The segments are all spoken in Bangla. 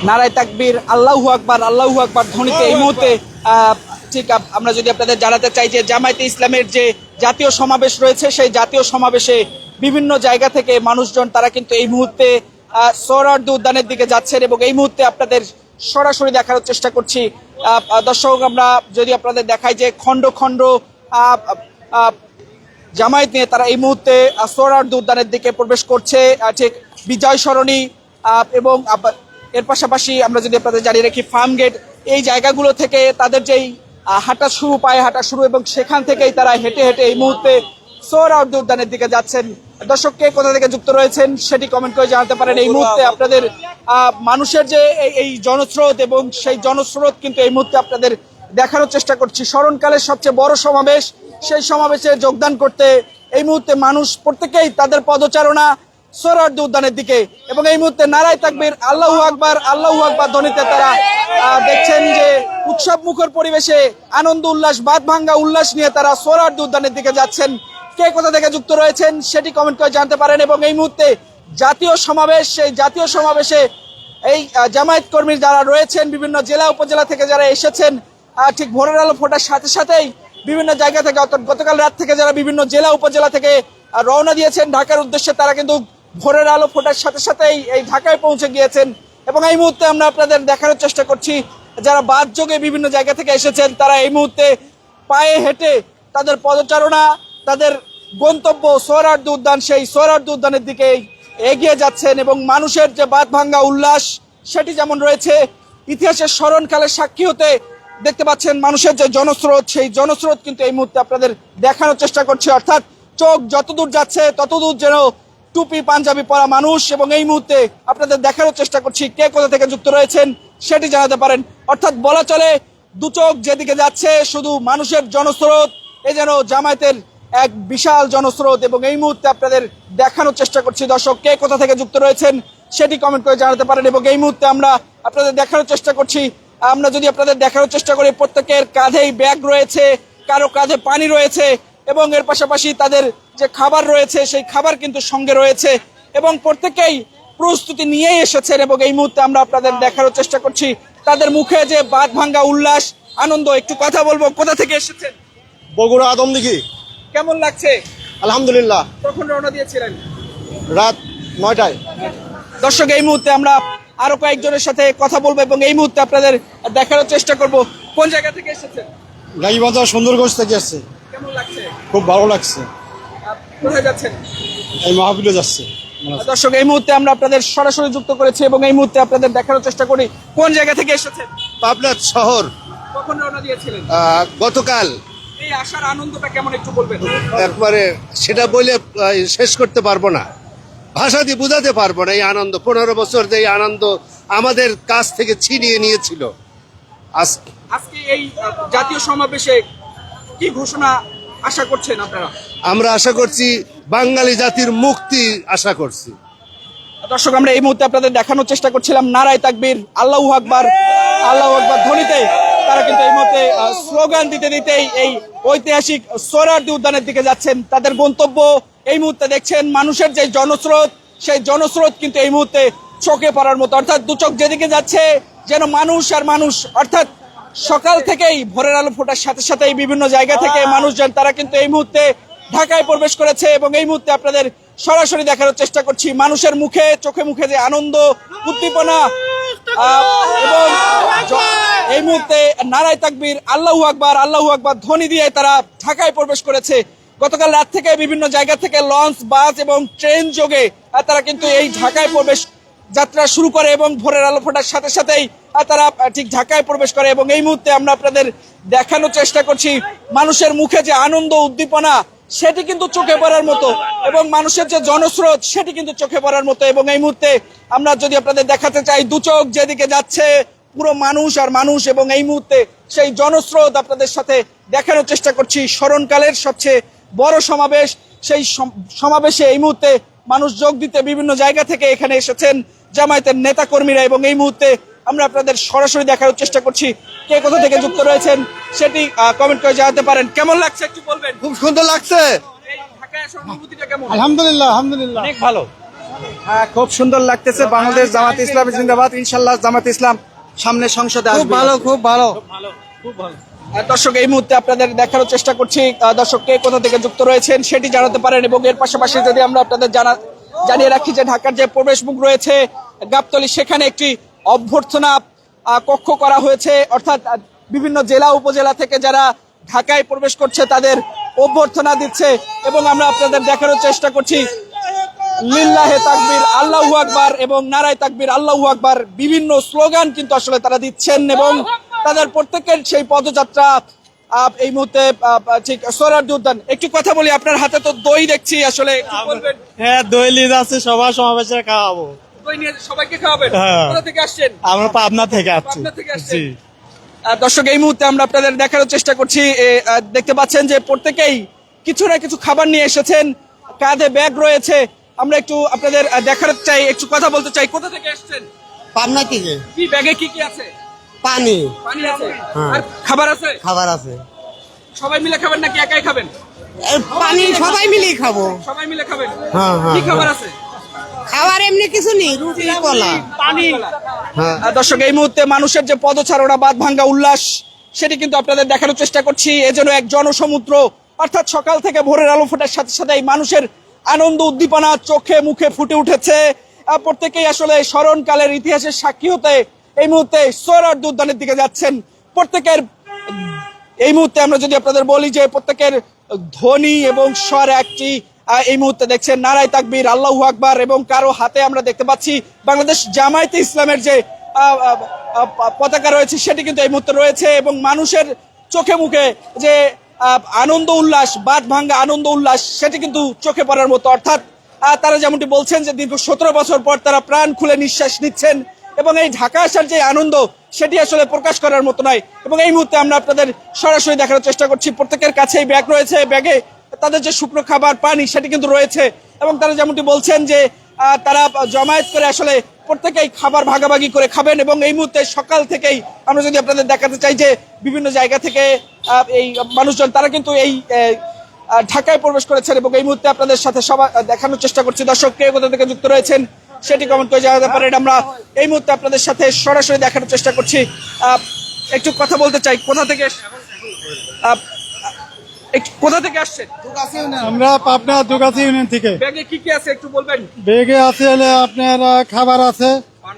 নারায়ে তাকবীর, আল্লাহু আকবার, আল্লাহু আকবার ধ্বনিতে এই মুহূর্তে ঠিক আমরা যদি আপনাদের জানাতে চাই যে জামায়াতে ইসলামের যে জাতীয় সমাবেশ রয়েছে সেই জাতীয় সমাবেশে বিভিন্ন জায়গা থেকে মানুষজন তারা কিন্তু এই মুহূর্তে সোহরাওয়ার্দী উদ্যানের দিকে যাচ্ছেন এবং এই মুহূর্তে আপনাদের সরাসরি দেখানোর চেষ্টা করছি। দর্শক, আমরা যদি আপনাদের দেখাই যে খণ্ড খণ্ড জামায়াত নিয়ে তারা এই মুহূর্তে সোহরাওয়ার্দী উদ্যানের দিকে প্রবেশ করছে, ঠিক বিজয় সরণি এবং এর পাশাপাশি আমরা যদি আপনাদের জানিয়ে রাখি ফার্ম গেট, এই জায়গাগুলো থেকে তাদের যেই হাঁটা শুরু, পায়ে হাঁটা শুরু, এবং সেখান থেকেই তারা হেঁটে হেঁটে এই মুহূর্তে সোহরাওয়ার্দী উদ্যানের দিকে যাচ্ছেন। দর্শক, কে কোথা থেকে যুক্ত রয়েছেন সেটি কমেন্ট করে জানাতে পারেন। এই মুহূর্তে আপনাদের মানুষের যে এই জনস্রোত, এবং সেই জনস্রোত কিন্তু এই মুহূর্তে আপনাদের দেখানোর চেষ্টা করছি। স্মরণকালের সবচেয়ে বড় সমাবেশ, সেই সমাবেশে যোগদান করতে এই মুহূর্তে মানুষ প্রত্যেকেই তাদের পদচারণা সোহরাওয়ার্দী উদ্যানের দিকে, এবং এই মুহূর্তে নারায়ে তাকবীর, আল্লাহু আকবার, আল্লাহু আকবার ধ্বনিতে তারা দেখছেন যে উৎসব মুখর পরিবেশে আনন্দ উল্লাস, বাদ ভাঙ্গা উল্লাস নিয়ে তারা সোহরাওয়ার্দী উদ্যানের দিকে যাচ্ছেন। কে কোথা থেকে যুক্ত রয়েছেন সেটি কমেন্ট করে জানতে পারেন। এবং এই মুহূর্তে জাতীয় সমাবেশ, সেই জাতীয় সমাবেশে এই জামায়াত কর্মী যারা রয়েছেন বিভিন্ন জেলা উপজেলা থেকে যারা এসেছেন, ঠিক ভোরের আলো ফোটার সাথে সাথেই বিভিন্ন জায়গা থেকে, অর্থাৎ গতকাল রাত থেকে যারা বিভিন্ন জেলা উপজেলা থেকে রওনা দিয়েছেন ঢাকার উদ্দেশ্যে, তারা কিন্তু ভোরের আলো ফোটার সাথে সাথেই এই ঢাকায় পৌঁছে গিয়েছেন। এবং এই মুহূর্তে আমরা আপনাদের দেখানোর চেষ্টা করছি যারা বাস যোগে বিভিন্ন জায়গা থেকে এসেছেন, তারা এই মুহূর্তে পায়ে হেঁটে তাদের পদচারণা, তাদের গন্তব্য সোহরাওয়ার্দী উদ্যান, সেই সোহরাওয়ার্দী উদ্যানের দিকে এগিয়ে যাচ্ছেন। এবং মানুষের যে বাদ ভাঙ্গা উল্লাস সেটি যেমন রয়েছে, ইতিহাসের স্মরণকালের সাক্ষী হতে দেখতে পাচ্ছেন মানুষের যে জনস্রোত, সেই জনস্রোত কিন্তু এই মুহূর্তে আপনাদের দেখানোর চেষ্টা করছে। অর্থাৎ চোখ যতদূর যাচ্ছে ততদূর যেন টুপি পাঞ্জাবি পরা মানুষ, এবং এই মুহূর্তে আপনাদের দেখানোর চেষ্টা করছি কে কোথা থেকে যুক্ত রয়েছেন সেটি জানাতে পারেন। অর্থাৎ বলা চলে দু চোখ যেদিকে যাচ্ছে শুধু মানুষের জনস্রোত, এ যেন জামায়াতের এক বিশাল জনস্রোত, এবং এই মুহূর্তে আপনাদের দেখানোর চেষ্টা করছি। দর্শক, কে কোথা থেকে যুক্ত রয়েছেন সেটি কমেন্ট করে জানাতে পারেন। এবং এই মুহূর্তে আমরা আপনাদের দেখানোর চেষ্টা করছি, আমরা যদি আপনাদের দেখানোর চেষ্টা করি প্রত্যেকের কাঁধেই ব্যাগ রয়েছে, কারো কাঁধে পানি রয়েছে, এবং এর পাশাপাশি তাদের যে খাবার রয়েছে সেই খাবার কিন্তু সঙ্গে রয়েছে, এবং প্রত্যেকেই প্রস্তুতি নিয়েই এসেছেন। এবং এই মুহূর্তে আমরা আপনাদের দেখানোর চেষ্টা করছি তাদের মুখে যে বাদ ভাঙ্গা উল্লাস, আনন্দ। একটু কথা বলবো, কোথা থেকে এসেছেন? বগুড়া আদমদিঘি। কেমন লাগছে? আলহামদুলিল্লাহ। কখন রওনা দিয়েছিলেন? রাত 9টায়। দর্শক, এই মুহূর্তে আমরা আরো কয়েকজনের সাথে কথা বলবো এবং এই মুহূর্তে আপনাদের দেখানোর চেষ্টা করব কোন জায়গা থেকে এসেছেন। গাইবান্ধা সুন্দরগঞ্জ থেকে আসছে। কেমন লাগছে? খুব ভালো লাগছে। কোথায় যাচ্ছেন? এই মাহফিলে যাচ্ছে। দর্শক, এই মুহূর্তে আমরা আপনাদের সরাসরি যুক্ত করেছি এবং এই মুহূর্তে আপনাদের দেখানোর চেষ্টা করি কোন জায়গা থেকে এসেছেন। পাবনা শহর। কখন রওনা দিয়েছিলেন? গতকাল। এই আসার আনন্দটা কেমন একটু বলবেন? একবারে সেটা বলে শেষ করতে পারবো না, ভাষা দিয়ে বোঝাতে পারবো না। এই আনন্দ 15 বছর যে এই আনন্দ আমাদের কাছ থেকে ছিনিয়ে নিয়েছিল। আজকে এই জাতীয় সমাবেশে কি ঘোষণা আশা করছেন আপনারা? আমরা আশা করছি বাঙালি জাতির মুক্তি আশা করছি। দর্শক, আমরা এই মুহূর্তে আপনাদের দেখানোর চেষ্টা করছিলাম নারায়ে তাকবীর, আল্লাহু আকবার, আল্লাহু আকবার ধ্বনিতে তারা কিন্তু এই মুহূর্তে স্লোগান দিতে দিতেই এই ঐতিহাসিক সোহরাওয়ার্দী উদ্যানের দিকে যাচ্ছেন। তাদের গন্তব্য এই মুহূর্তে দেখছেন মানুষের যে জনস্রোত, সেই জনস্রোত কিন্তু এই মুহূর্তে চোখে পড়ার মতো। অর্থাৎ দু চোখ যেদিকে যাচ্ছে যেন মানুষ আর মানুষ। অর্থাৎ সকাল থেকেই ভোরের আলো ফোটার সাথে সাথেই বিভিন্ন জায়গা থেকে মানুষজন তারা কিন্তু এই মুহূর্তে ঢাকায় প্রবেশ করেছে এবং এই মুহূর্তে আপনাদের সরাসরি দেখানোর চেষ্টা করছি মানুষের মুখে, চোখে মুখে যে আনন্দ, উদ্দীপনা, এবং এই মুহূর্তে নারায়ে তাকবীর, আল্লাহু আকবার, আল্লাহু আকবার ধ্বনি দিয়ে তারা ঢাকায় প্রবেশ করেছে। গতকাল রাত থেকে বিভিন্ন জায়গা থেকে লঞ্চ, বাস এবং ট্রেন যোগে তারা কিন্তু এই ঢাকায় প্রবেশ যাত্রা শুরু করে এবং ভোরের আলো ফোটার সাথে সাথেই তারা ঠিক ঢাকায় প্রবেশ করে। এবং এই মুহূর্তে আমরা আপনাদের দেখানোর চেষ্টা করছি মানুষের মুখে যে আনন্দ, উদ্দীপনা সেটি কিন্তু চোখে পড়ার মতো, এবং মানুষের যে জনস্রোত সেটি কিন্তু চোখে পড়ার মতো। এবং এই মুহূর্তে আমরা যদি আপনাদের দেখাতে চাই দু চোখ যেদিকে যাচ্ছে পুরো মানুষ আর মানুষ, এবং এই মুহূর্তে সেই জনস্রোত আপনাদের সাথে দেখানোর চেষ্টা করছি। স্মরণকালের সবচেয়ে বড় সমাবেশ, সেই সমাবেশে এই মুহূর্তে মানুষ যোগ দিতে বিভিন্ন জায়গা থেকে এখানে এসেছেন জামায়াতের নেতা কর্মীরা, এবং এই মুহূর্তে আমরা আপনাদের সরাসরি দেখানোর চেষ্টা করছি কে কোথা থেকে যুক্ত রয়েছেন সেটি কমেন্ট করে জানাতে পারেন। কেমন লাগছে একটু বলবেন? খুব সুন্দর লাগছে। এই ঢাকায় আসার অনুভূতিটা কেমন? আলহামদুলিল্লাহ, আলহামদুলিল্লাহ, অনেক ভালো। হ্যাঁ, খুব সুন্দর লাগতেছে। বাংলাদেশ জামাত ইসলাম জিন্দাবাদ। ইনশাল্লাহ জামাত ইসলাম সামনে সংসদে আসবে। খুব ভালো দর্শক, এই মুহূর্তে আপনাদের দেখানোর চেষ্টা করছি দর্শক কে কোথা থেকে যুক্ত রয়েছেন সেটি জানাতে পারেন। এবং এর পাশাপাশি যদি আমরা আপনাদের জানিয়ে রাখি যে ঢাকার যে প্রবেশ মুখ রয়েছে গাবতলী, সেখানে একটি অভ্যর্থনা কক্ষ করা হয়েছে, অর্থাৎ বিভিন্ন জেলা উপজেলা থেকে যারা ঢাকায় প্রবেশ করছে তাদের অভ্যর্থনা দিচ্ছে। এবং আমরা আপনাদের দেখানোর চেষ্টা করছি লিল্লাহে তাকবীর, আল্লাহু আকবার এবং নারায়ে তাকবীর, আল্লাহু আকবার, বিভিন্ন স্লোগান কিন্তু আসলে তারা দিচ্ছেন। এবং তাদের প্রত্যেকের সেই পদযাত্রা এই মুহূর্তে ঠিক সোহরাওয়ার্দী উদ্যান। একটু কথা বলি, আপনার হাতে তো দই দেখছি, আসলে একটু বলবেন। হ্যাঁ, দই লিজ আছে, সবার সমাবেশে খাওয়াবো। দই নিয়ে সবাইকে খাওয়াবেন? হ্যাঁ। কোথা থেকে আসছেন? আমরা পাবনা থেকে আসছি। পাবনা থেকে আসছেন? জি। দর্শক, এই মুহূর্তে আমরা আপনাদের দেখানোর চেষ্টা করছি। দেখতে পাচ্ছেন যে প্রত্যেকেই কিছু না কিছু খাবার নিয়ে এসেছেন, কাঁধে ব্যাগ রয়েছে। আমরা একটু আপনাদের দেখাতে চাই, একটু কথা বলতে চাই। কোথা থেকে এসেছেন? পাবনা থেকে কি ব্যাগে কি কি আছে? পানি পানি আছে আর খাবার আছে? খাবার আছে, সবাই মিলে খাবেন নাকি একাই খাবেন? পানি সবাই মিলেই খাবো। সবাই মিলে খাবেন। হ্যাঁ, হ্যাঁ, কি খাবার আছে? খাবার এমনি কিছু নেই, রুটি কলা। পানি। হ্যাঁ। দর্শক, এই মুহূর্তে মানুষের যে পদচারণা, বাদ ভাঙ্গা উল্লাস, সেটি কিন্তু আপনাদের দেখানোর চেষ্টা করছি। এ যেন এক জনসমুদ্র, অর্থাৎ সকাল থেকে ভোরের আলো ফোটার সাথে সাথে এই মানুষের আনন্দ উদ্দীপনা চোখে মুখে ফুটে উঠেছে। প্রত্যেকেই আসলে স্মরণকালের ইতিহাসের সাক্ষী হতে এই মুহূর্তে সোহরাওয়ার্দী উদ্যানের দিকে যাচ্ছেন। প্রত্যেকের এই মুহূর্তে আমরা যদি আপনাদের বলি যে প্রত্যেকের ধ্বনি এবং স্বর একটি। এই মুহূর্তে দেখছেন নারায়ে তাকবীর, আল্লাহু আকবার, এবং কারো হাতে আমরা দেখতে পাচ্ছি বাংলাদেশ জামায়াতে ইসলামের যে পতাকা রয়েছে সেটি কিন্তু এই মুহূর্তে রয়েছে। এবং মানুষের চোখে মুখে যে আনন্দ উল্লাস, বাদ ভাঙ্গা আনন্দ উল্লাস, সেটি কিন্তু চোখে পড়ার মতো। অর্থাৎ তারা যেমনটি বলছেন যে দীর্ঘ 17 বছর পর তারা প্রাণ খুলে নিঃশ্বাস নিচ্ছেন। এবং এই ঢাকা আসার যে আনন্দ সেটি আসলে প্রকাশ করার মতো নয়। এবং এই মুহূর্তে আমরা আপনাদের সরাসরি দেখানোর চেষ্টা করছি। প্রত্যেকের কাছেই ব্যাগ রয়েছে, ব্যাগে তাদের যে শুকনো খাবার, পানি, সেটি কিন্তু রয়েছে। এবং তারা যেমনটি বলছেন যে তারা জমায়েত করে আসলে প্রত্যেকেই খাবার ভাগাভাগি করে খাবেন। এবং এই মুহূর্তে সকাল থেকেই আমরা যদি আপনাদের দেখাতে চাই যে বিভিন্ন জায়গা থেকে এই মানুষজন তারা কিন্তু এই ঢাকায় প্রবেশ করেছেন। এবং এই মুহূর্তে আপনাদের সাথে সবাই দেখানোর চেষ্টা করছি। দর্শক, কে কোথা থেকে যুক্ত রয়েছেন সেটি কমেন্ট করে জানাতে পারেন। আমরা এই মুহূর্তে আপনাদের সাথে সরাসরি দেখানোর চেষ্টা করছি। একটু কথা বলতে চাই, কোথা থেকে কোথা থেকে আসছেন? আমরা পাবনা দুগাছি ইউনিয়ন থেকে। ব্যাগে কি কি আছে একটু বলবেন? বেগে আছে হলে আপনার খাবার আছে,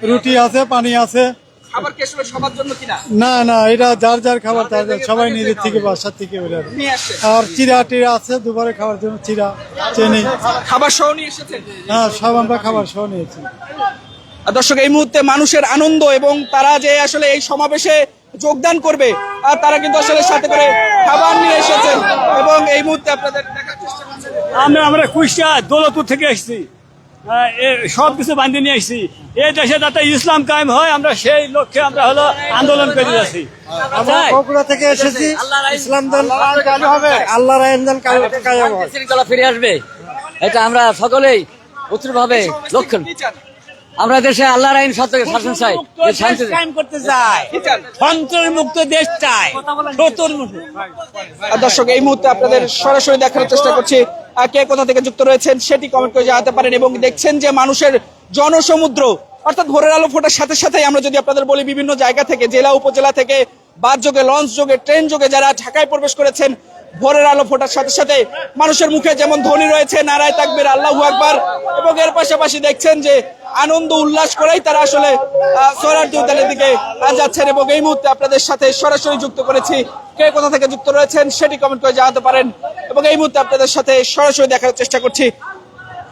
রুটি আছে, পানি আছে। খাবার কি আসলে সবার জন্য কিনা? না না, এটা যার যার খাবার তার যার, সবাই নিজের থেকে বাসার থেকে বেরোয়। নিয়ে আসছেন? আর চিরা টিরা আছে, দুবারে খাওয়ার জন্য চিরা, চিনি। খাবার সহ নিয়ে এসেছেন? হ্যাঁ, সব আমরা খাবার সহ নিয়েছি। দর্শক, এই মুহূর্তে মানুষের আনন্দ এবং তারা যে আসলে এই সমাবেশে যোগদান করবে আর তারা কিন্তু আসলে সাথে করে খাবার নিয়ে এসেছেন। এবং এই মুহূর্তে আপনাদের দেখার চেষ্টা করছি। আমরা কুষ্টিয়া দৌলতপুর থেকে এসেছি, সব কিছু বান্ধে নিয়ে এসেছি। এই দেশে যাতে ইসলাম কায়েম হয়, আমরা সেই লক্ষ্যে আমরা হলো আন্দোলন করে যাচ্ছি। আমরা বগুড়া থেকে এসেছি, ইসলাম দল চালু হবে, আল্লাহর আইন দল কায়েম হবে, শৃঙ্খলা ফিরে আসবে, এটা আমরা সকলেই উত্তরভাবে লক্ষ্য। কি চান? আমরা দেশে আল্লাহর আইন সত্য শাসন চাই, শান্তি করতে চাই, কি চান? সন্ত্রাসমুক্ত দেশ চাই। দর্শক, এই মুহূর্তে আপনাদের সরাসরি দেখানোর চেষ্টা করছি। কে কোথা থেকে যুক্ত রয়েছেন সেটি কমেন্ট করে জানাতে পারেন। এবং দেখছেন যে মানুষের জনসমুদ্র, অর্থাৎ ভোরের আলো ফোটার সাথে সাথে আমরা যদি আপনাদের বলি বিভিন্ন জায়গা থেকে, জেলা উপজেলা থেকে, বাস যোগে, লঞ্চ যোগে, ট্রেন যোগে যারা ঢাকায় প্রবেশ করেছেন, ভোরের আলো ফোটার সাথে সাথে মানুষের মুখে যেমন ধ্বনি রয়েছে নারায়ে তাকবীর, আল্লাহু আকবার, এবং এর পাশাপাশি দেখছেন যে আনন্দ উল্লাস করেই তারা আসলে সোহরাওয়ার্দী উদ্যানের দিকে যাচ্ছেন। এবং এই মুহূর্তে আপনাদের সাথে সরাসরি যুক্ত করেছি। কে কোথা থেকে যুক্ত রয়েছেন সেটি কমেন্ট করে জানাতে পারেন। এবং এই মুহূর্তে আপনাদের সাথে সরাসরি দেখার চেষ্টা করছি।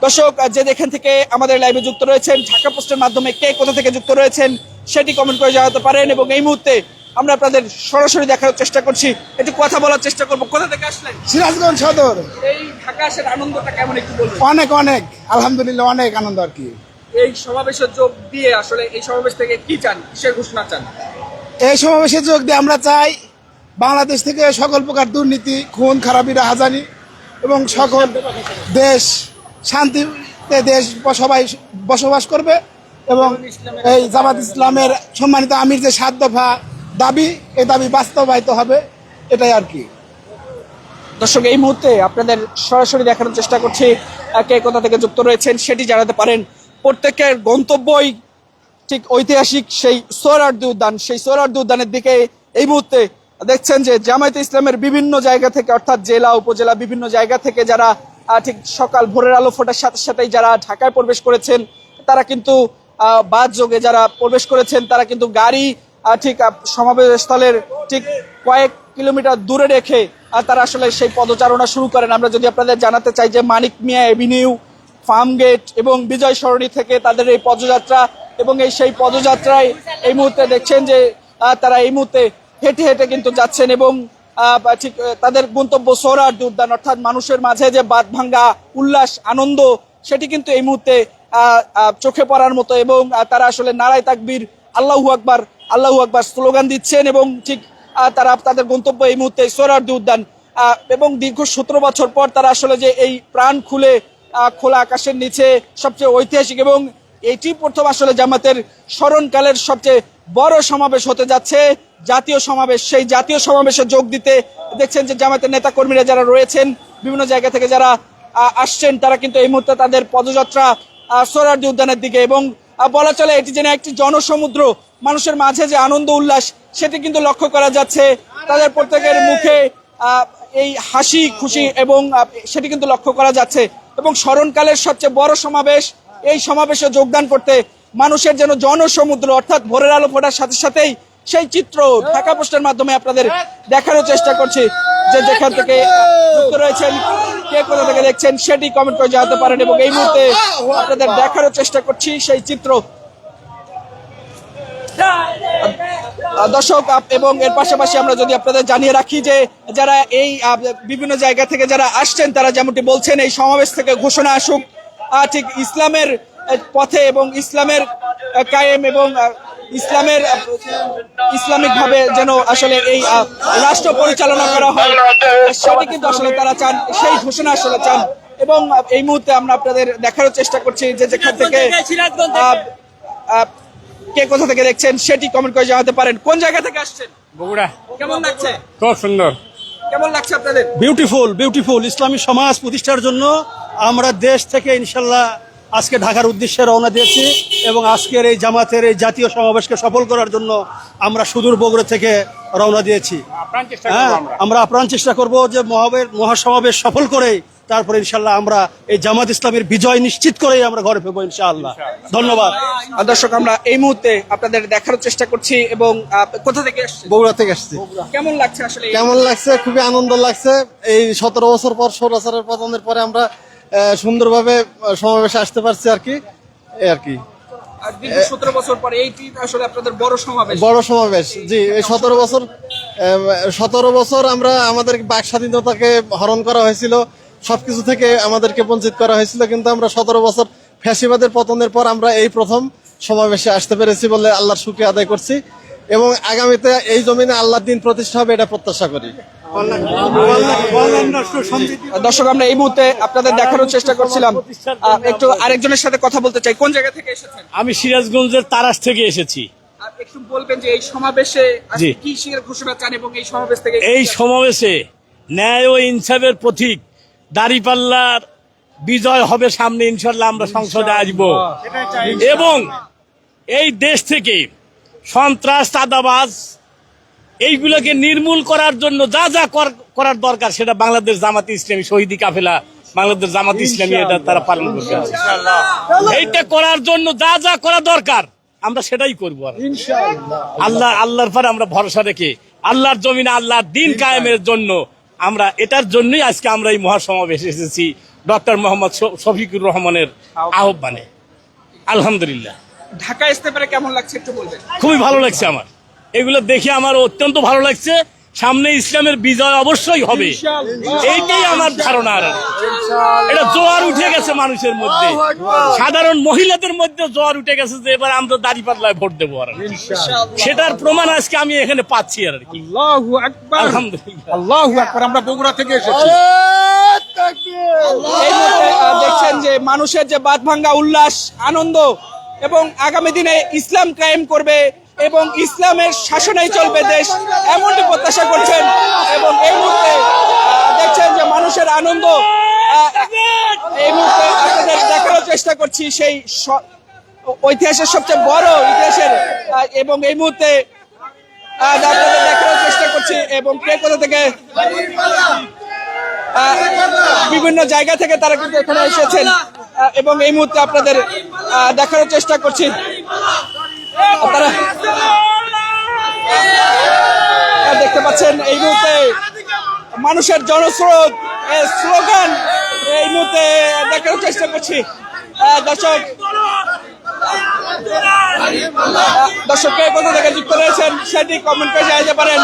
দর্শক, যে যেখান থেকে আমাদের লাইভে যুক্ত রয়েছেন, ঢাকা পোস্টের মাধ্যমে কে কোথা থেকে যুক্ত রয়েছেন সেটি কমেন্ট করে জানাতে পারেন। এবং এই মুহূর্তে আমরা আপনাদের সরাসরি দেখার চেষ্টা করছি, একটু কথা বলার চেষ্টা করবো। কোথা থেকে আসলেন? সিরাজগঞ্জ সদর। এই ঢাকা আসার আনন্দটা কেমন একটু বলবেন? অনেক অনেক আলহামদুলিল্লাহ, অনেক আনন্দ আর কি। এই সমাবেশে যোগ দিয়ে আসলে এই সমাবেশ থেকে কি চান, কিসের ঘোষণা চান? এই সমাবেশে যোগ দিয়ে আমরা চাই বাংলাদেশ থেকে সকল প্রকার দুর্নীতি, খুন খারাপি, রাহাজানি এবং সকল দেশ শান্তিতে দেশ সবাই বসবাস করবে। এবং এই জামাত ইসলামের সম্মানিত আমির যে 7 দফা দাবি, এই দাবি বাস্তবায়িত হবে, এটাই আর কি। দর্শক, এই মুহূর্তে আপনাদের সরাসরি দেখানোর চেষ্টা করছি কে কোথা থেকে যুক্ত রয়েছেন সেটি জানাতে পারেন। প্রত্যেকের গন্তব্যই ঠিক ঐতিহাসিক সেই সোহরাওয়ার্দী উদ্যান। সেই সোহরাওয়ার্দী উদ্যানের দিকে এই মুহূর্তে দেখছেন যে জামায়াতে ইসলামের বিভিন্ন জায়গা থেকে, অর্থাৎ জেলা উপজেলা বিভিন্ন জায়গা থেকে যারা ঠিক সকাল ভোরের আলো ফোটার সাথে সাথেই যারা ঢাকায় প্রবেশ করেছেন, তারা কিন্তু বাস যোগে যারা প্রবেশ করেছেন, তারা কিন্তু গাড়ি ঠিক সমাবেশ স্থলের ঠিক কয়েক কিলোমিটার দূরে রেখে তারা আসলে সেই পদচারণা শুরু করেন। আমরা যদি আপনাদের জানাতে চাই যে মানিক মিয়া এভিনিউ, ফার্ম গেট এবং বিজয় সরণি থেকে তাদের এই পদযাত্রা, এবং সেই পদযাত্রায় এই মুহূর্তে দেখছেন যে তারা এই মুহূর্তে হেঁটে হেঁটে কিন্তু যাচ্ছেন এবং ঠিক তাদের গন্তব্য সোহরাওয়ার্দী উদ্যান, অর্থাৎ মানুষের মাঝে যে বাঁধভাঙ্গা উল্লাস আনন্দ সেটি কিন্তু এই মুহূর্তে চোখে পড়ার মতো। এবং তারা আসলে নারায়ে তাকবীর, আল্লাহু আকবার, আল্লাহু আকবার স্লোগান দিচ্ছেন এবং ঠিক তারা তাদের গন্তব্য এই মুহূর্তে সোহরাওয়ার্দী উদ্যান। এবং দীর্ঘ 17 বছর পর তারা আসলে যে এই প্রাণ খুলে খোলা আকাশের নিচে সবচেয়ে ঐতিহাসিক এবং এটি প্রথম আসলে জামাতের স্মরণকালের সবচেয়ে বড় সমাবেশ হতে যাচ্ছে, জাতীয় সমাবেশ। সেই জাতীয় সমাবেশে যোগ দিতে দেখছেন যে জামাতের নেতা কর্মীরা যারা রয়েছেন বিভিন্ন জায়গা থেকে যারা আসছেন, তারা কিন্তু এই মুহূর্তে তাদের পদযাত্রা সোহরাওয়ার্দী উদ্যানের দিকে। এবং বলা চলে এটি যেন একটি জনসমুদ্র, মানুষের মাঝে যে আনন্দ উল্লাস সেটি কিন্তু লক্ষ্য করা যাচ্ছে, তাদের প্রত্যেকের মুখে এই হাসি খুশি এবং সেটি কিন্তু লক্ষ্য করা যাচ্ছে। এবং স্মরণকালের সবচেয়ে বড় সমাবেশ, এই সমাবেশে যোগদান করতে মানুষের যেন জনসমুদ্র, অর্থাৎ ভোরের আলো ফোটার সাথে সাথেই সেই চিত্র ঢাকা পোস্টের মাধ্যমে আপনাদের দেখানোর চেষ্টা করছি। যে যেখান থেকে যুক্ত রয়েছেন, কে কোথা থেকে দেখছেন সেটি কমেন্ট করে জানাতে পারেন। এবং এই মুহূর্তে আপনাদের দেখানোর চেষ্টা করছি সেই চিত্র দর্শক। এবং এর পাশাপাশি আমরা যদি আপনাদের জানিয়ে রাখি যে যারা এই বিভিন্ন জায়গা থেকে যারা আসছেন, তারা যেমনটি বলছেন এই সমাবেশ থেকে ঘোষণা আসুক ঠিক ইসলামের পথে এবং ইসলামের কায়েম এবং ইসলামিক ভাবে যেন আসলে এই রাষ্ট্র পরিচালনা করা হয়, সেটি কিন্তু আসলে তারা চান, সেই ঘোষণা আসলে চান। এবং এই মুহূর্তে আমরা আপনাদের দেখানোর চেষ্টা করছি যে যেখান থেকে কে কোথা থেকে দেখছেন সেটি কমেন্ট করে জানাতে পারেন। কোন জায়গা থেকে আসছেন? বগুড়া। কেমন লাগছে? খুব সুন্দর। কেমন লাগছে আপনাদের? Beautiful, beautiful. ইসলামী সমাজ প্রতিষ্ঠার জন্য আমরা দেশ থেকে ইনশাল্লাহ আজকে ঢাকার উদ্দেশ্যে রওনা দিয়েছি এবং আজকের এই জামাতের এই জাতীয় সমাবেশকে সফল করার জন্য আমরা সুদূর বগুড়া থেকে রওনা দিয়েছি। আমরা আপ্রাণ চেষ্টা করব যে মহাসমাবেশ সফল করে তারপরে ইনশাল্লাহ আমরা এই জামাত ইসলামের বিজয় নিশ্চিত করেই আমরা ঘরে ফিরবো ইনশাআল্লাহ। ধন্যবাদ। দর্শক, আমরা এই মুহূর্তে আপনাদের দেখার চেষ্টা করছি এবং কোথা থেকে আসছেন? বগুড়া থেকে আসছি। কেমন লাগছে আসলে? কেমন লাগছে? খুবই আনন্দ লাগছে। এই 17 বছর পর স্বৈরাচারের পতনের পরে আমরা সুন্দরভাবে সমাবেশে আসতে পারছি আর কি। এই আর কি 17 বছর পরে এইটি আসলে আপনাদের বড় সমাবেশ। বড় সমাবেশ, জি। এই 17 বছর আমরা আমাদের বাক স্বাধীনতাকে হরণ করা হয়েছিল, সবকিছু থেকে আমাদেরকে বঞ্চিত করা হয়েছিল, কিন্তু আমরা 17 বছর ফ্যাসিবাদের পতনের পর আমরা এই প্রথম সমাবেশে আসতে পেরেছি বলে আল্লাহর শুকরিয়া আদায় করছি এবং আগামীতে এই জমিনে আল্লাহর দিন প্রতিষ্ঠা হবে এটা প্রত্যাশা করি। দর্শক, আমরা এই মুহূর্তে আপনাদের দেখানোর চেষ্টা করছিলাম, একটু আরেকজনের সাথে কথা বলতে চাই। কোন জায়গা থেকে এসেছেন? আমি সিরাজগঞ্জের তারাস থেকে এসেছি। একটু বলবেন যে এই সমাবেশে কি ঘোষণা চান এবং এই সমাবেশ থেকে এই সমাবেশে ন্যায় ও ইনসাফের প্রতীক দাঁড়িপাল্লার বিজয় হবে সামনে, ইনশাল্লাহ আমরা সংসদে আসব এবং এই দেশ থেকে সন্ত্রাস, চাঁদাবাজ এইগুলোকে নির্মূল করার জন্য যা যা করার দরকার সেটা বাংলাদেশ জামাত ইসলামী শহীদি কাফেলা, বাংলাদেশ জামাত ইসলামী এটা তারা পালন করবে। এইটা করার জন্য যা যা করা দরকার আমরা সেটাই করবো। আল্লাহর পর আমরা ভরসা রেখে আল্লাহর জমিনে আল্লাহর দিন কায়েমের জন্য আমরা এটার জন্যই আজকে আমরা এই মহাসমাবেশ এসেছি ডক্টর মোহাম্মদ শফিকুর রহমানের আহ্বানে। আলহামদুলিল্লাহ। ঢাকা আসতে পারে কেমন লাগছে একটু বলবেন? খুবই ভালো লাগছে আমার, এগুলো দেখে আমার অত্যন্ত ভালো লাগছে। সামনে ইসলামের বিজয় অবশ্যই হবে, এইটাই আমার ধারণা। এটা জোয়ার উঠে গেছে মানুষের মধ্যে, সাধারণ মহিলাদের মধ্যে জোয়ার উঠে গেছে যে এবার আমরা দাঁড়িপাল্লায় ভোট দেবো। আর সেটার প্রমাণ আজকে আমি এখানে পাচ্ছি আর কি। আল্লাহু আকবার, আলহামদুলিল্লাহ। আল্লাহু আকবার। আমরা বগুড়া থেকে এসেছি। এই মুহূর্তে দেখছেন যে মানুষের যে বাঁধভাঙ্গা উল্লাস আনন্দ এবং আগামী দিনে ইসলাম কায়েম করবে এবং ইসলামের শাসনেই চলবে দেশ, এমনটি প্রত্যাশা করছেন। এবং এই মুহূর্তে দেখছেন যে মানুষের আনন্দ, এই মুহূর্তে আপনাদের দেখানোর চেষ্টা করছি সেই ঐতিহাসের সবচেয়ে বড় ইতিহাসের এবং এই মুহূর্তে আপনাদের দেখানোর চেষ্টা করছি এবং কে কোথা থেকে বিভিন্ন জায়গা থেকে তারা কিন্তু এখানে এসেছেন এবং এই মুহূর্তে আপনাদের দেখানোর চেষ্টা করছি আপনারা দেখতে পাচ্ছেন এই মুহূর্তে মানুষের জনস্রোত স্লোগান এই মুহূর্তে দেখানোর চেষ্টা করছি দর্শক কে কোথা থেকে যুক্ত রয়েছেন সেটি কমেন্ট করে জানাতে পারেন।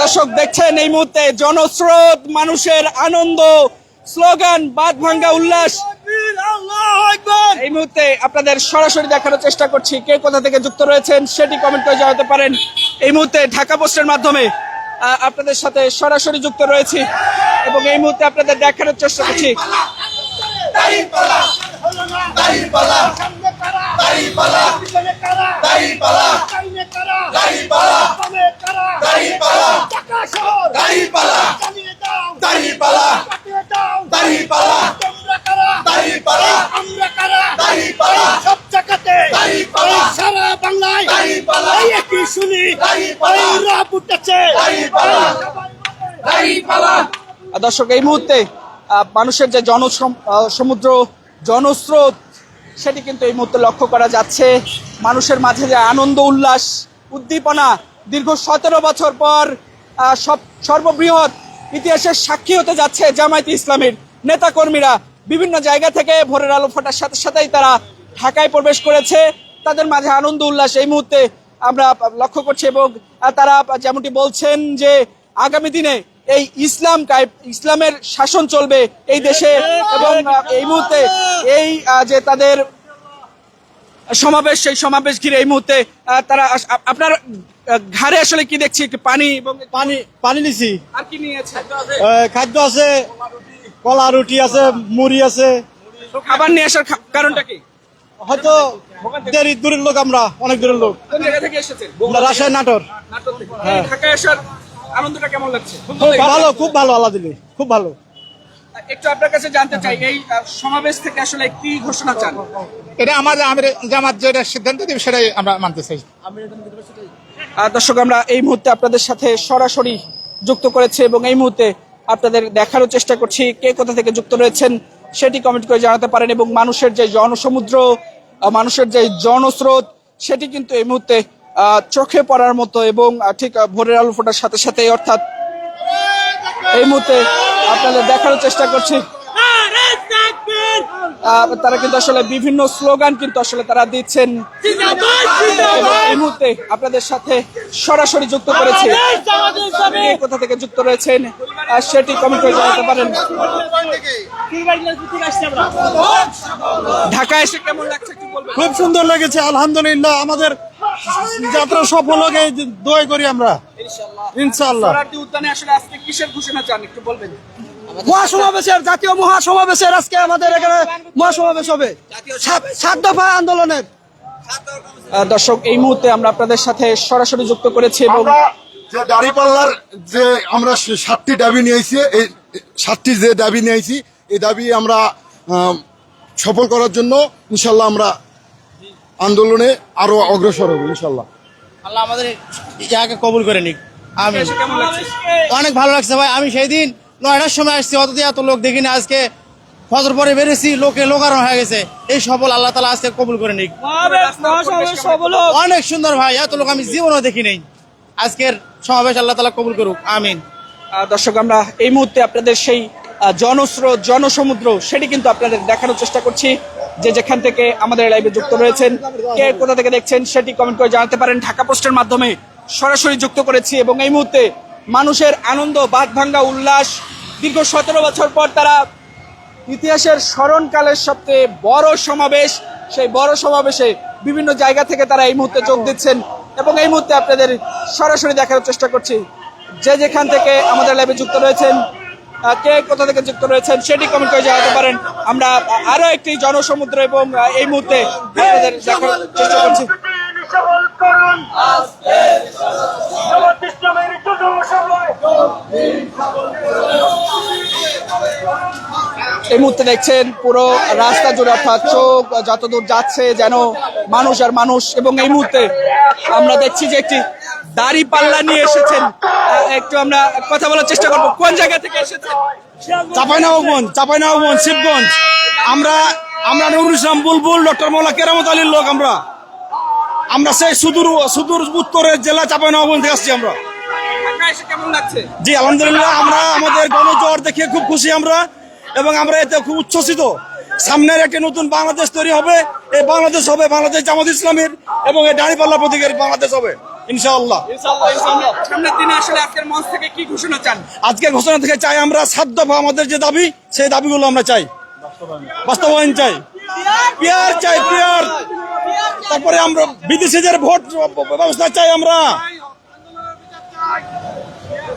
দর্শক দেখছেন এই মুহূর্তে জনস্রোত মানুষের আনন্দ স্লোগান বাঁধ ভাঙ্গা উল্লাস এই মুহূর্তে আপনাদের সরাসরি দেখানোর চেষ্টা করছি কে কোথা থেকে যুক্ত রয়েছেন সেটি কমেন্ট করে জানাতে পারেন। এই মুহূর্তে ঢাকা পোস্টের মাধ্যমে আপনাদের সাথে সরাসরি যুক্ত রয়েছি এবং এই মুহূর্তে আপনাদের দেখানোর চেষ্টা করছি সারা বাংলায় শুনি দর্শক এই মুহূর্তে মানুষের যে সমুদ্র জনস্রোত সেটি কিন্তু এই মুহূর্তে লক্ষ্য করা যাচ্ছে। মানুষের মাঝে যে আনন্দ উল্লাস উদ্দীপনা দীর্ঘ 17 বছর পর সর্ববৃহৎ ইতিহাসের সাক্ষী হতে যাচ্ছে জামায়াতে ইসলামীর নেতাকর্মীরা বিভিন্ন জায়গা থেকে ভোরের আলো ফোটার সাথে সাথেই তারা ঢাকায় প্রবেশ করেছে। তাদের মাঝে আনন্দ উল্লাস এই মুহূর্তে আমরা লক্ষ্য করছি এবং তারা যেমনটি বলছেন যে আগামী দিনে এই ইসলামের শাসন চলবে এই দেশে এবং এই মুহূর্তে এই যে তাদের সমাবেশ সেই সমাবেশ ঘিরে এই মুহূর্তে তারা আপনার ঘাড়ে আসলে কি দেখছি পানি এবং পানি নিছি, আর কি নিয়েছে খাদ্য আছে, কলা রুটি আছে, মুড়ি আছে। খাবার নিয়ে আসার কারণটা কি? হয়তো দূরের লোক, আমরা অনেক দূরের লোক। কোন জায়গা থেকে এসেছেন? রাজশাহী নাটোর। নাটোর থেকে। ঢাকায় আসার আনন্দটা কেমন লাগছে? ভালো, খুব ভালো, আল্লাহ দিলে খুব ভালো। একটু আপনার কাছে জানতে চাই এই সমাবেশ থেকে আসলে কি ঘোষণা চান? এটা আমাদের জামাত যেটা সিদ্ধান্ত দেবে সেটাই আমরা মানতে চাই। দর্শক আমরা এই মুহূর্তে আপনাদের সাথে সরাসরি যুক্ত করেছি এবং এই মুহূর্তে আপনাদের দেখানোর চেষ্টা করছি কে কোথা থেকে যুক্ত রয়েছেন সেটি কমেন্ট করে জানাতে পারেন এবং মানুষের যে জনসমুদ্র মানুষের যে জনস্রোত সেটি কিন্তু এই মুহূর্তে চোখে পড়ার মতো এবং ঠিক ভোরের আলো ফোটার সাথে সাথে অর্থাৎ এই মুহূর্তে আপনাদের দেখানোর চেষ্টা করছি তারা কিন্তু আসলে বিভিন্ন স্লোগান কিন্তু আসলে তারা দিচ্ছেন এবং এই মুহূর্তে আপনাদের সাথে সরাসরি যুক্ত করেছে কোথা থেকে যুক্ত রয়েছেন সেটি কমেন্ট করে জানাতে পারেন। ঢাকায় এসে কেমন লাগছে একটু বলবেন? খুব সুন্দর লেগেছে, আলহামদুলিল্লাহ। আমাদের যাত্রা সফল হোক এই দোয়া করি আমরা, ইনশাআল্লাহ। সোহরাওয়ার্দী উদ্যানে আসলে আজকে কিসের ঘোষণা চান একটু বলবেন? মহাসমাবেশের, জাতীয় মহাসমাবেশের আজকে আমাদের এখানে মহাসমাবেশ হবে 7 দফা আন্দোলনের। দর্শক এই মুহূর্তে আমরা আপনাদের সাথে সরাসরি যুক্ত করেছি এবং যে দাঁড়িপাল্লার যে আমরা 7টি দাবি নিয়েছি, এই 7টি যে দাবি নিয়েছি এই দাবি আমরা সফল করার জন্য ইনশাল্লাহ আমরা আন্দোলনে আরো অগ্রসর হব ইনশাল্লাহ। আল্লাহ আমাদের ইয়াকে কবুল করে নিক, আমিন। কেমন লাগছে? অনেক ভালো লাগছে ভাই। আমি সেই দিন 9টার সময় আসছি, অতদিন এত লোক দেখিনি। আজকে ফজর পরে বেরিয়েছি, লোকারণ হয়ে গেছে। এই সফল আল্লাহ তাআলা আজকে কবুল করে নিক। অনেক সুন্দর ভাই, এত লোক আমি জীবনেও দেখি নাই। আজকের সমাবেশ আল্লাহ তাআলা কবুল করুক, আমিন। দর্শক আমরা এই মুহূর্তে আপনাদের সেই জনস্রোত জনসমুদ্র সেটি কিন্তু আপনাদের দেখানোর চেষ্টা করছি। যে যেখান থেকে আমাদের লাইভে যুক্ত রয়েছেন কে কোথা থেকে দেখছেন সেটি কমেন্ট করে জানাতে পারেন। ঢাকা পোস্টের মাধ্যমে সরাসরি যুক্ত করেছি এবং এই মুহূর্তে মানুষের আনন্দ বাঁধ ভাঙ্গা উল্লাস দীর্ঘ 17 বছর পর তারা ইতিহাসের স্মরণকালের সবচেয়ে বড় সমাবেশ, সেই বড় সমাবেশে বিভিন্ন জায়গা থেকে তারা এই মুহূর্তে যোগ দিচ্ছেন এবং এই মুহূর্তে আপনাদের সরাসরি দেখার চেষ্টা করছি। যে যেখান থেকে আমাদের লাইভে যুক্ত রয়েছেন, কে কোথা থেকে যুক্ত রয়েছেন সেটি কমেন্ট করে জানাতে পারেন। আমরা আরো একটি জনসমুদ্র এবং এই মুহূর্তে আপনাদের দেখার চেষ্টা করছি। এই মুহূর্তে দেখছেন পুরো রাস্তা জুড়ে, অর্থাৎ চোখ যতদূর যাচ্ছে যেন মানুষ আর মানুষ। এবং এই মুহূর্তে আমরা দেখছি যে একটি দাড়ি পাল্লা নিয়ে এসেছেন, একটু আমরা কথা বলার চেষ্টা করবো। কোন জায়গা থেকে এসেছেন? চাঁপাইনবাবগঞ্জ, শিবগঞ্জ। আমরা নুরুল ইসলাম বুলবুল, ডক্টর মৌলা কেরামত আলীর লোক। আমরা সেই সুদূর উত্তরের জেলা চাঁপাইনবাবগঞ্জ থেকে আসছি আমরা। কেমন লাগছে? জি আলহামদুলিল্লাহ, আমরা আমাদের গণজোয়ার দেখে খুব খুশি আমরা, এবং আমরা এতে খুব উচ্ছ্বসিত। সামনের একটা নতুন বাংলাদেশ তৈরি হবে, এই বাংলাদেশ হবে বাংলাদেশ জামাত ইসলামের, এবং এই দাঁড়িপাল্লা প্রতীকের বাংলাদেশ হবে ইনশাআল্লাহ। সামনের দিনে আসলে আজকের মঞ্চ থেকে কি ঘোষণা চান? আজকের ঘোষণা থেকে চাই আমরা 7 দফা আমাদের যে দাবি, সেই দাবিগুলো আমরা চাই বাস্তবায়ন চাই। পিয়ার চাই, পিয়ার। তারপরে আমরা বিদেশিদের ভোট ব্যবস্থা চাই। আমরা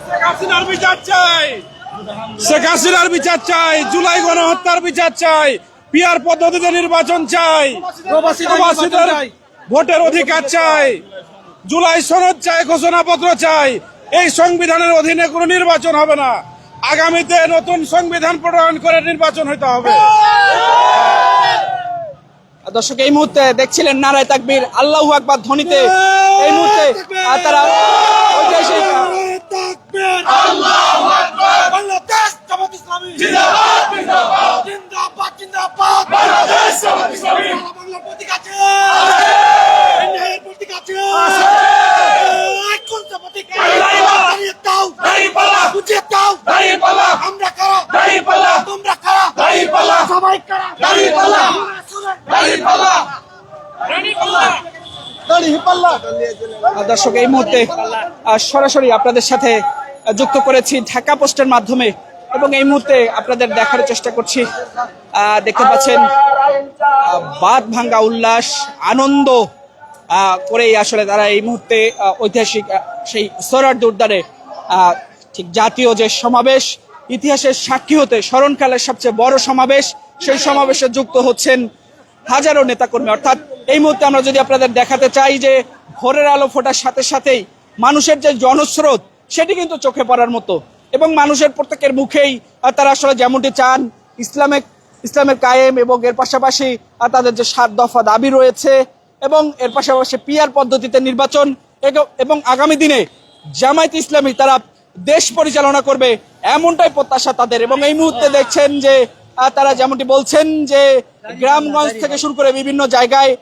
শেখ হাসিনার বিচার চাই, জুলাই গণহত্যার বিচার চাই, পিয়ার পদ্ধতিতে নির্বাচন চাই, প্রবাসীদের ভোটের অধিকার চাই, জুলাই সনদ চাই, ঘোষণাপত্র চাই। এই সংবিধানের অধীনে কোনো নির্বাচন হবে না। আগামীতে নতুন সংবিধান প্রণয়ন করে নির্বাচন হতে হবে। দর্শক, এই মুহূর্তে দেখছিলেন নারায়ে তাকবীর, আল্লাহু আকবার ধ্বনিতে এই মুহূর্তে তারা ঐতিহাসিক বাংলাদেশ জামাত ইসলামী জিন্দাবাদ, জিন্দাবাদ, জিন্দাবাদ, জিন্দাবাদ। বাংলাদেশ জামাত ইসলামী বাংলার প্রতীক আছে, ন্যায়ের প্রতীক আছে। কোন প্রতীক? দাঁড়িয়ে দাও, দাঁড়িপাল্লা, বুঝিয়ে দাও, দাঁড়িপাল্লা। আমরা কারা? দাঁড়িপাল্লা। তোমরা কারা? দাঁড়িপাল্লা। সবাই কারা? দাঁড়িপাল্লা, দাঁড়িপাল্লা, দাঁড়িপাল্লা। দর্শক, এই মুহূর্তে সরাসরি আপনাদের সাথে যুক্ত করেছি ঢাকা পোস্টের মাধ্যমে, এবং এই মুহূর্তে আপনাদের দেখার চেষ্টা করছি। দেখতে পাচ্ছেন বাদ ভাঙ্গা উল্লাস, আনন্দ করেই আসলে তারা এই মুহূর্তে ঐতিহাসিক সেই সোহরাওয়ার্দী উদ্যানে ঠিক জাতীয় যে সমাবেশ, ইতিহাসের সাক্ষী হতে স্মরণকালের সবচেয়ে বড় সমাবেশ, সেই সমাবেশে যুক্ত হচ্ছেন হাজারো নেতাকর্মী। অর্থাৎ এই মুহূর্তে আমরা যদি আপনাদের দেখাতে চাই যে ভোরের আলো ফোটার সাথে সাথেই মানুষের যে জনস্রোত, সেটি কিন্তু চোখে পড়ার মতো, এবং মানুষের প্রত্যেকের মুখেই তারা আসলে যেমনটি চান ইসলামের কায়েম, এবং এর পাশাপাশি তাদের যে 7 দফা দাবি রয়েছে, এবং এর পাশাপাশি পিয়ার পদ্ধতিতে নির্বাচন, এবং আগামী দিনে জামায়াত ইসলামী তারা দেশ পরিচালনা করবে, এমনটাই প্রত্যাশা তাদের। এবং এই মুহূর্তে দেখছেন যে তারা যেমনটি বলছেন যে গ্রামগঞ্জ থেকে শুরু করে বিভিন্ন জায়গায়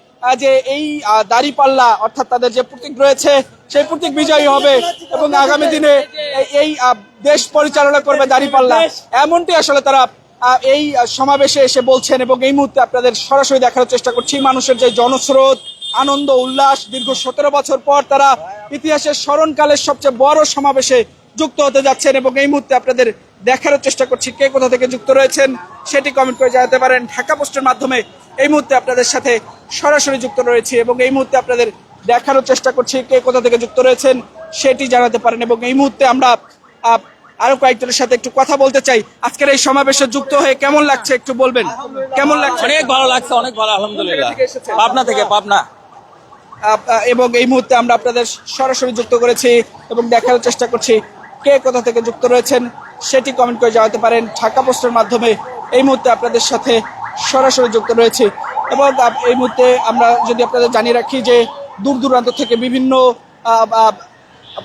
যে এই দাঁড়িপাল্লা, অর্থাৎ তাদের যে প্রতীক রয়েছে, সেই প্রতীক বিজয়ী হবে, এবং আগামী দিনে এই দেশ পরিচালনা করবে দাঁড়িপাল্লা, এমনটি আসলে তারা এই সমাবেশে এসে বলছেন। এবং এই মুহূর্তে আপনাদের সরাসরি দেখার চেষ্টা করছি মানুষের যে জনস্রোত, আনন্দ, উল্লাস। দীর্ঘ 17 বছর পর তারা ইতিহাসের স্মরণকালের সবচেয়ে বড় সমাবেশে যুক্ত হতে যাচ্ছেন, এবং এই মুহূর্তে আপনাদের দেখার চেষ্টা করছি কে কোথা থেকে যুক্ত রয়েছেন সেটি কমেন্ট করে জানাতে পারেন। ঢাকা পোস্টের মাধ্যমে এই মুহূর্তে আপনাদের সাথে সরাসরি যুক্ত রয়েছে, এবং এই মুহূর্তে আপনাদের দেখারও চেষ্টা করছি কে কোথা থেকে যুক্ত রয়েছেন সেটি জানাতে পারেন। এবং এই মুহূর্তে আমরা আরো কয়েকজনের সাথে একটু কথা বলতে চাই। আজকের এই সমাবেশে যুক্ত হয়ে কেমন লাগছে একটু বলবেন? কেমন লাগছে? অনেক ভালো লাগছে, অনেক ভালো, আলহামদুলিল্লাহ। পাবনা থেকে, পাবনা। এবং এই মুহূর্তে আমরা আপনাদের সরাসরি যুক্ত করেছি এবং দেখার চেষ্টা করছি কে কোথা থেকে যুক্ত রয়েছেন সেটি কমেন্ট করে জানাতে পারেন। ঢাকা পোস্টের মাধ্যমে এই মুহূর্তে আপনাদের সাথে সরাসরি যুক্ত রয়েছে, এবং এই মুহূর্তে আমরা যদি আপনাদের জানিয়ে রাখি যে দূর দূরান্ত থেকে বিভিন্ন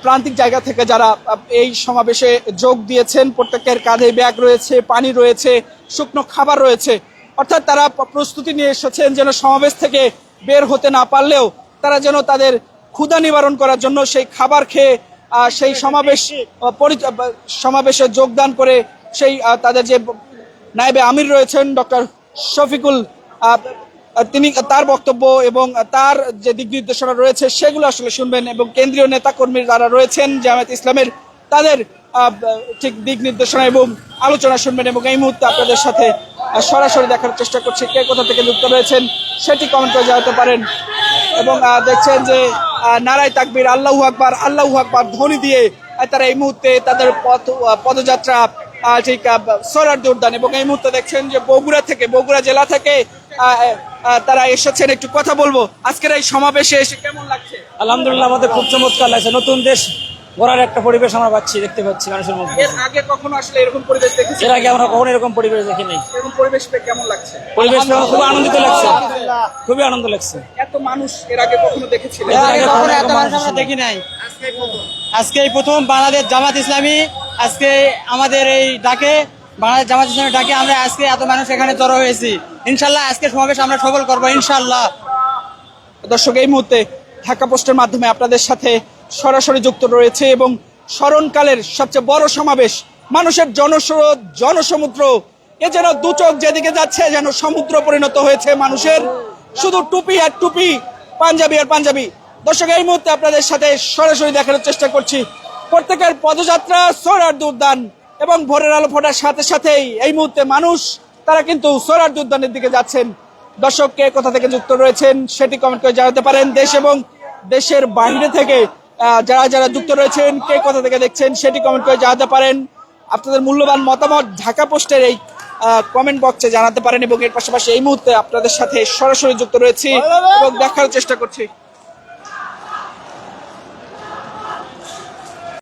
প্রান্তিক জায়গা থেকে যারা এই সমাবেশে যোগ দিয়েছেন, প্রত্যেকের কাঁধে ব্যাগ রয়েছে, পানি রয়েছে, শুকনো খাবার রয়েছে। অর্থাৎ তারা প্রস্তুতি নিয়ে এসেছেন যেন সমাবেশ থেকে বের হতে না পারলেও তারা যেন তাদের ক্ষুধা নিবারণ করার জন্য সেই খাবার খেয়ে সেই সমাবেশে যোগদান করে সেই তাদের যে নায়েবে আমির রয়েছেন ডক্টর শফিকুল, তিনি তার বক্তব্য এবং তার যে দিক নির্দেশনা রয়েছে সেগুলো আসলে শুনবেন, এবং কেন্দ্রীয় নেতাকর্মী যারা রয়েছেন জামায়াত ইসলামের তাদের ঠিক দিক নির্দেশনা এবং আলোচনা শুনবেন। এবং এই মুহূর্তে আপনাদের সাথে সরাসরি দেখার চেষ্টা করছি কে কোথা থেকে যুক্ত রয়েছেন সেটি কমেন্ট করে জানাতে পারেন। এবং দেখছেন যে নারায় তাকবীর, আল্লাহু আকবার, আল্লাহু আকবার ধ্বনি দিয়ে তারা এই মুহূর্তে তাদের পদযাত্রা ঠিক সোহরাওয়ার্দী উদ্যান। এবং এই মুহূর্তে দেখছেন যে বগুড়া জেলা থেকে তারা এসেছেন। একটু কথা বলবো, আজকের এই সমাবেশে এসে কেমন লাগছে? আলহামদুলিল্লাহ, আমাদের খুব চমৎকার লাগছে। নতুন দেশ গড়ার একটা পরিবেশ আমরা দেখতে পাচ্ছি মানুষের মধ্যে। এর আগে কখনো আসলে এরকম পরিবেশ দেখেছেন? এর আগে আমরা কখনো এরকম পরিবেশ দেখিনি। এরকম পরিবেশ পেয়ে কেমন লাগছে? পরিবেশ খুব আনন্দিত লাগছে, খুবই আনন্দ লাগছে। এত মানুষ এর আগে কখনো দেখেছিলেন? এর আগে কখনো এত মানুষ আমরা দেখি নাই। আজকে প্রথম বাংলাদেশ জামাত ইসলামী আজকে আমাদের এই ডাকে, বাংলাদেশ জামাত ইসলামের ডাকে আমরা আজকে এত মানুষ এখানে জড়ো হয়েছি। ইনশাল্লাহ আজকে সমাবেশ আমরা সফল করবো ইনশাল্লাহ। দর্শক, এই মুহূর্তে ঢাকা পোস্টের মাধ্যমে আপনাদের সাথে সরাসরি যুক্ত রয়েছে এবং স্মরণকালের সবচেয়ে বড় সমাবেশ, মানুষের জনস্রোত, জনসমুদ্র, এ যেন দু চোখ যেদিকে যাচ্ছে যেন সমুদ্র পরিণত হয়েছে মানুষের, শুধু টুপি আর টুপি, পাঞ্জাবি আর পাঞ্জাবি। দর্শক, এই মুহূর্তে আপনাদের সাথে সরাসরি দেখানোর চেষ্টা করছি প্রত্যেকের পদযাত্রা সোহরাওয়ার্দী উদ্যান। এবং ভোরের আলো ফোটার সাথে সাথেই এই মুহূর্তে মানুষ তারা কিন্তু সোহরাওয়ার্দী উদ্যানের দিকে যাচ্ছেন। দর্শক, কে কোথা থেকে যুক্ত রয়েছেন সেটি কমেন্ট করে জানাতে পারেন। দেশ এবং দেশের বাইরে থেকে যারা যুক্ত রয়েছেন, কে কোথা থেকে দেখছেন সেটি কমেন্ট করে জানাতে পারেন। আপনাদের মূল্যবান মতামত ঢাকা পোস্টের এই কমেন্ট বক্সে জানাতে পারেন। এবং এর পাশাপাশি এই মুহূর্তে আপনাদের সাথে সরাসরি যুক্ত রয়েছি এবং দেখার চেষ্টা করছি